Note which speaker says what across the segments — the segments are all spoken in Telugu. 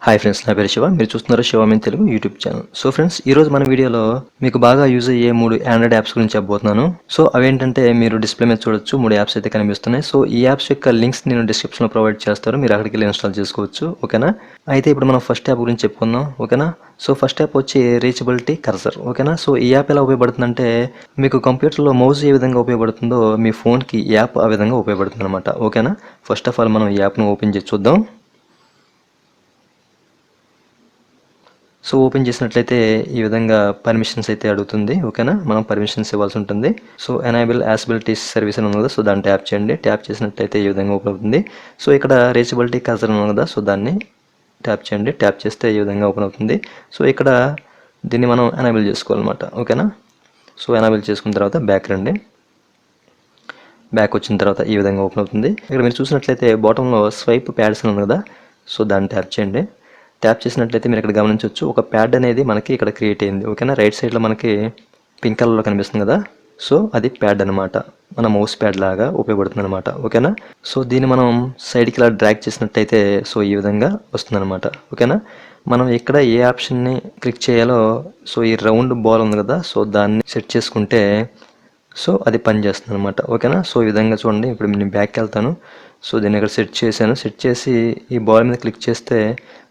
Speaker 1: హాయ్ ఫ్రెండ్స్, నా పేరు శివ. మీరు చూస్తున్నారు Shiva mean Telugu YouTube channel. So friends, ఈ రోజు మన వీడియోలో మీకు బాగా యూజ్ అయ్యే 3 ఆండ్రాయిడ్ యాప్స్ గురించి చెప్పబోతున్నాను. సో అవేంటంటే మీరు డిస్ప్లే మీద చూడొచ్చు, 3 యాప్స్ అయితే కనిపిస్తున్నాయి. సో ఈ యాప్స్ యొక్క లింక్స్ నేను డిస్క్రిప్షన్లో ప్రొవైడ్ చేస్తాను, మీరు అక్కడికి వెళ్ళి ఇన్స్టాల్ చేసుకోవచ్చు. ఓకేనా? అయితే ఇప్పుడు మనం ఫస్ట్ యాప్ గురించి చెప్పుకుందాం. ఓకేనా? సో ఫస్ట్ యాప్ వచ్చి రీచబిలిటీ కర్సర్. ఓకేనా? సో ఈ యాప్ ఎలా ఉపయోగపడుతుందంటే మీకు కంప్యూటర్లో మౌస్ ఏ విధంగా ఉపయోగపడుతుందో మీ ఫోన్కి ఈ యాప్ ఆ విధంగా ఉపయోగపడుతుంది అనమాట. ఓకేనా? ఫస్ట్ ఆఫ్ ఆల్ మనం ఈ యాప్ను ఓపెన్ చేసి చూద్దాం. సో ఓపెన్ చేసినట్లయితే ఈ విధంగా పర్మిషన్స్ అయితే అడుగుతుంది. ఓకేనా? మనం పర్మిషన్స్ ఇవ్వాల్సి ఉంటుంది. సో ఎనేబుల్ యాక్సెసిబిలిటీ సర్వీస్ అని ఉంది కదా, సో దాన్ని ట్యాప్ చేయండి. ట్యాప్ చేసినట్లయితే ఈ విధంగా ఓపెన్ అవుతుంది. సో ఇక్కడ రీచబిలిటీ కర్సర్ ఉంది కదా, సో దాన్ని ట్యాప్ చేయండి. ట్యాప్ చేస్తే ఈ విధంగా ఓపెన్ అవుతుంది. సో ఇక్కడ దీన్ని మనం ఎనేబుల్ చేసుకోవాలన్నమాట. ఓకేనా? సో ఎనేబుల్ చేసుకున్న తర్వాత బ్యాక్ రండి. బ్యాక్ వచ్చిన తర్వాత ఈ విధంగా ఓపెన్ అవుతుంది. ఇక్కడ మీరు చూసినట్లయితే బాటంలో స్వైప్ ప్యాడ్స్ ఉంది కదా, సో దాన్ని ట్యాప్ చేయండి. ట్యాప్ చేసినట్లయితే మీరు ఇక్కడ గమనించవచ్చు, ఒక ప్యాడ్ అనేది మనకి ఇక్కడ క్రియేట్ అయింది. ఓకేనా? రైట్ సైడ్లో మనకి పింక్ కలర్లో కనిపిస్తుంది కదా, సో అది ప్యాడ్ అనమాట. మన మౌస్ ప్యాడ్ లాగా ఉపయోగపడుతుంది అనమాట. ఓకేనా? సో దీన్ని మనం సైడ్కి ఇలా డ్రాగ్ చేసినట్టయితే సో ఈ విధంగా వస్తుంది అనమాట. ఓకేనా? మనం ఇక్కడ ఏ ఆప్షన్ని క్లిక్ చేయాలో, సో ఈ రౌండ్ బాల్ ఉంది కదా, సో దాన్ని సెట్ చేసుకుంటే సో అది పని చేస్తుంది అనమాట. ఓకేనా? సో ఈ విధంగా చూడండి. ఇప్పుడు నేను బ్యాక్కి వెళ్తాను. సో దీన్ని ఇక్కడ సెట్ చేశాను. సెట్ చేసి ఈ బాల్ మీద క్లిక్ చేస్తే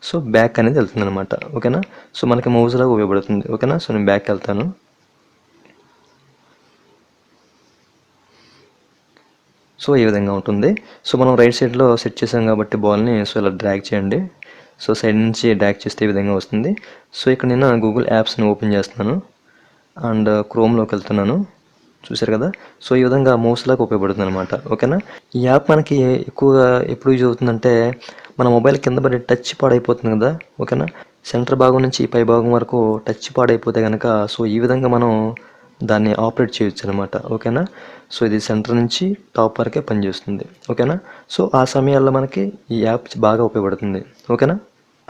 Speaker 1: సో బ్యాక్ అనేది వెళ్తుంది అనమాట. ఓకేనా? సో మనకి మౌస్ లాగా ఉపయోగపడుతుంది. ఓకేనా? సో నేను బ్యాక్ వెళ్తాను. సో ఈ విధంగా ఉంటుంది. సో మనం రైట్ సైడ్లో సెట్ చేసాం కాబట్టి బాల్ని సో ఇలా డ్రాగ్ చేయండి. సో సైడ్ నుంచి డ్రాగ్ చేస్తే ఈ విధంగా వస్తుంది. సో ఇక్కడ నేను గూగుల్ యాప్స్ని ఓపెన్ చేస్తున్నాను అండ్ క్రోమ్లోకి వెళ్తున్నాను. చూసారు కదా, సో ఈ విధంగా మౌస్ లాగా ఉపయోగపడుతుంది అనమాట. ఓకేనా? ఈ యాప్ మనకి ఎక్కువగా ఎప్పుడు యూజ్ అవుతుందంటే మన మొబైల్ కింద పడి టచ్ పాడైపోతుంది కదా. ఓకేనా? సెంటర్ భాగం నుంచి పై భాగం వరకు టచ్ పాడైపోతే కనుక సో ఈ విధంగా మనం దాన్ని ఆపరేట్ చేయొచ్చు అనమాట. ఓకేనా? సో ఇది సెంటర్ నుంచి టాప్ వరకే పనిచేస్తుంది. ఓకేనా? సో ఆ సమయాల్లో మనకి ఈ యాప్ బాగా ఉపయోగపడుతుంది. ఓకేనా?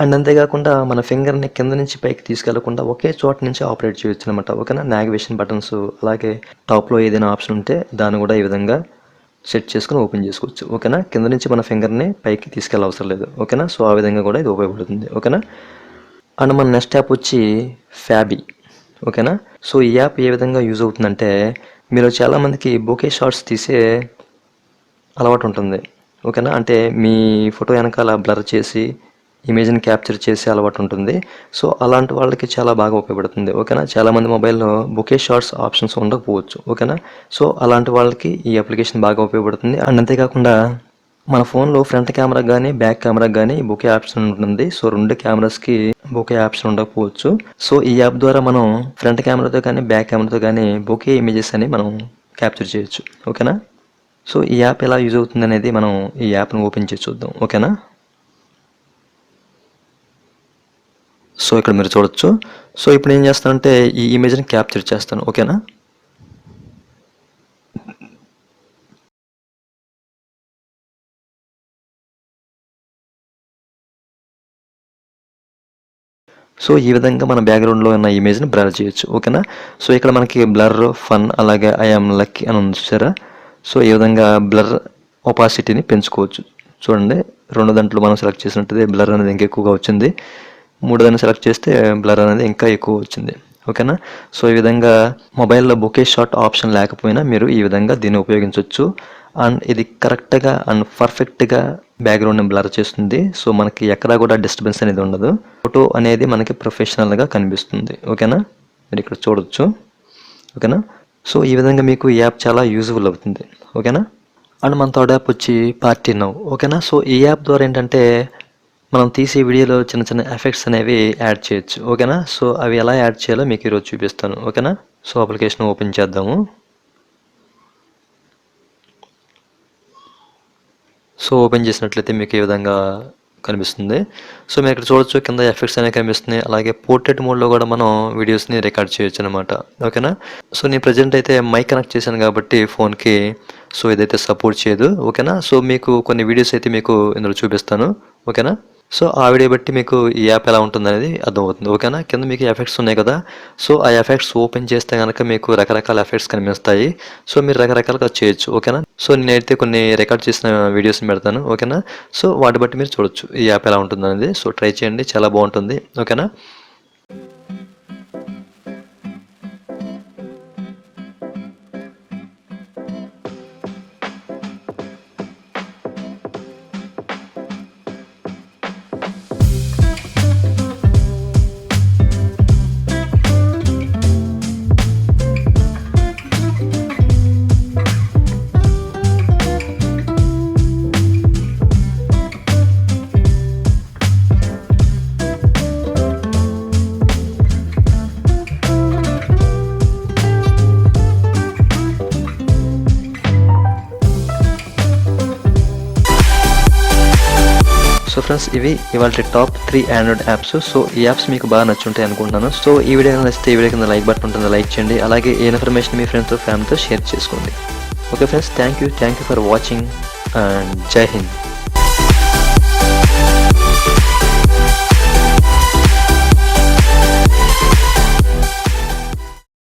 Speaker 1: అండ్ అంతేకాకుండా మన ఫింగర్ని కింద నుంచి పైకి తీసుకెళ్లకుండా ఒకే చోట నుంచి ఆపరేట్ చేయొచ్చు అనమాట. ఓకేనా? నావిగేషన్ బటన్స్, అలాగే టాప్లో ఏదైనా ఆప్షన్ ఉంటే దాన్ని కూడా ఈ విధంగా సెట్ చేసుకుని ఓపెన్ చేసుకోవచ్చు. ఓకేనా? కింద నుంచి మన ఫింగర్ని పైకి తీసుకెళ్ళ అవసరం లేదు. ఓకేనా? సో ఆ విధంగా కూడా ఇది ఉపయోగపడుతుంది. ఓకేనా? అండ్ మన నెక్స్ట్ యాప్ వచ్చి ఫ్యాబీ. ఓకేనా? సో ఈ యాప్ ఏ విధంగా యూజ్ అవుతుందంటే మీరు చాలామందికి బొకే షాట్స్ తీసే అలవాటు ఉంటుంది. ఓకేనా? అంటే మీ ఫోటో వెనకాల బ్లర్ చేసి ఇమేజ్ని క్యాప్చర్ చేసే అలవాటు ఉంటుంది. సో అలాంటి వాళ్ళకి చాలా బాగా ఉపయోగపడుతుంది. ఓకేనా? చాలామంది మొబైల్లో బొకే షాట్స్ ఆప్షన్స్ ఉండకపోవచ్చు. ఓకేనా? సో అలాంటి వాళ్ళకి ఈ అప్లికేషన్ బాగా ఉపయోగపడుతుంది. అండ్ అంతేకాకుండా మన ఫోన్లో ఫ్రంట్ కెమెరా కానీ బ్యాక్ కెమెరా కానీ బొకే ఆప్షన్ ఉంటుంది. సో 2 కెమెరాస్కి బొకే ఆప్షన్ ఉండకపోవచ్చు. సో ఈ యాప్ ద్వారా మనం ఫ్రంట్ కెమెరాతో కానీ బ్యాక్ కెమెరాతో కానీ బొకే ఇమేజెస్ అని మనం క్యాప్చర్ చేయొచ్చు. ఓకేనా? సో ఈ యాప్ ఎలా యూజ్ అవుతుంది అనేది మనం ఈ యాప్ను ఓపెన్ చేసి చూద్దాం. ఓకేనా? సో ఇక్కడ మీరు చూడొచ్చు. సో ఇప్పుడు ఏం చేస్తానంటే ఈ ఇమేజ్ని క్యాప్చర్ చేస్తాను. ఓకేనా? సో ఈ విధంగా మన బ్యాక్గ్రౌండ్లో ఉన్న ఇమేజ్ని బ్లర్ చేయొచ్చు. ఓకేనా? సో ఇక్కడ మనకి బ్లర్, ఫన్, అలాగే ఐఎమ్ లక్కీ అని ఉంది చూసారా. సో ఈ విధంగా బ్లర్ ఒపాసిటీని పెంచుకోవచ్చు. చూడండి, 2 దాంట్లో మనం సెలెక్ట్ చేసినట్టయితే బ్లర్ అనేది ఇంకా ఎక్కువగా వచ్చింది. 3 దాన్ని సెలెక్ట్ చేస్తే బ్లర్ అనేది ఇంకా ఎక్కువ వచ్చింది. ఓకేనా? సో ఈ విధంగా మొబైల్లో బొకే షాట్ ఆప్షన్ లేకపోయినా మీరు ఈ విధంగా దీన్ని ఉపయోగించవచ్చు. అండ్ ఇది కరెక్ట్గా అండ్ పర్ఫెక్ట్గా బ్యాక్గ్రౌండ్ని బ్లర్ చేస్తుంది. సో మనకి ఎక్కడా కూడా డిస్టర్బెన్స్ అనేది ఉండదు. ఫోటో అనేది మనకి ప్రొఫెషనల్గా కనిపిస్తుంది. ఓకేనా? మీరు ఇక్కడ చూడొచ్చు. ఓకేనా? సో ఈ విధంగా మీకు ఈ యాప్ చాలా యూజ్ఫుల్ అవుతుంది. ఓకేనా? అండ్ మన థర్డ్ యాప్ వచ్చి పార్టీ నౌ. ఓకేనా? సో ఈ యాప్ ద్వారా ఏంటంటే మనం తీసే వీడియోలో చిన్న చిన్న ఎఫెక్ట్స్ అనేవి యాడ్ చేయొచ్చు. ఓకేనా? సో అవి ఎలా యాడ్ చేయాలో మీకు ఈరోజు చూపిస్తాను. ఓకేనా? సో అప్లికేషన్ ఓపెన్ చేద్దాము. సో ఓపెన్ చేసినట్లయితే మీకు ఈ విధంగా కనిపిస్తుంది. సో మీరు ఇక్కడ చూడొచ్చు, కింద ఎఫెక్ట్స్ అనేవి కనిపిస్తున్నాయి. అలాగే పోర్ట్రేట్ మోడ్లో కూడా మనం వీడియోస్ని రికార్డ్ చేయొచ్చు అనమాట. ఓకేనా? సో నేను ప్రజెంట్ అయితే మైక్ కనెక్ట్ చేశాను కాబట్టి ఫోన్కి, సో ఇదైతే సపోర్ట్ చేయదు. ఓకేనా? సో మీకు కొన్ని వీడియోస్ అయితే మీకు ఇందులో చూపిస్తాను. ఓకేనా? సో ఆ వీడియో బట్టి మీకు ఈ యాప్ ఎలా ఉంటుందనేది అర్థమవుతుంది. ఓకేనా? కింద మీకు ఎఫెక్ట్స్ ఉన్నాయి కదా! సో ఆ ఎఫెక్ట్స్ ఓపెన్ చేస్తే గనక మీకు రకరకాల ఎఫెక్ట్స్ కనిపిస్తాయి. సో మీరు రకరకాలుగా చేయొచ్చు. ఓకేనా? సో నేనైతే కొన్ని రికార్డ్ చేసిన వీడియోస్‌ని పెడతాను. ఓకేనా? సో వాటి బట్టి మీరు చూడొచ్చు ఈ యాప్ ఎలా ఉంటుందనేది. సో ట్రై చేయండి. చాలా బావుంటుంది. ఓకేనా? సో ఫ్రెండ్స్ ఇవి ఇవాళ టాప్ 3 ఆండ్రాయిడ్ యాప్స్. సో ఈ యాప్స్ మీకు బాగా నచ్చుంటాయి అనుకుంటున్నాను. సో ఈ వీడియో నచ్చితే ఈ వీడియో కింద లైక్ బటన్ ఉంటుంది, లైక్ చేయండి. అలాగే ఈ ఇన్ఫర్మేషన్ మీ ఫ్రెండ్స్తో ఫ్యామిలీతో షేర్ చేసుకోండి. Okay friends, thank you for watching and జై హింద్.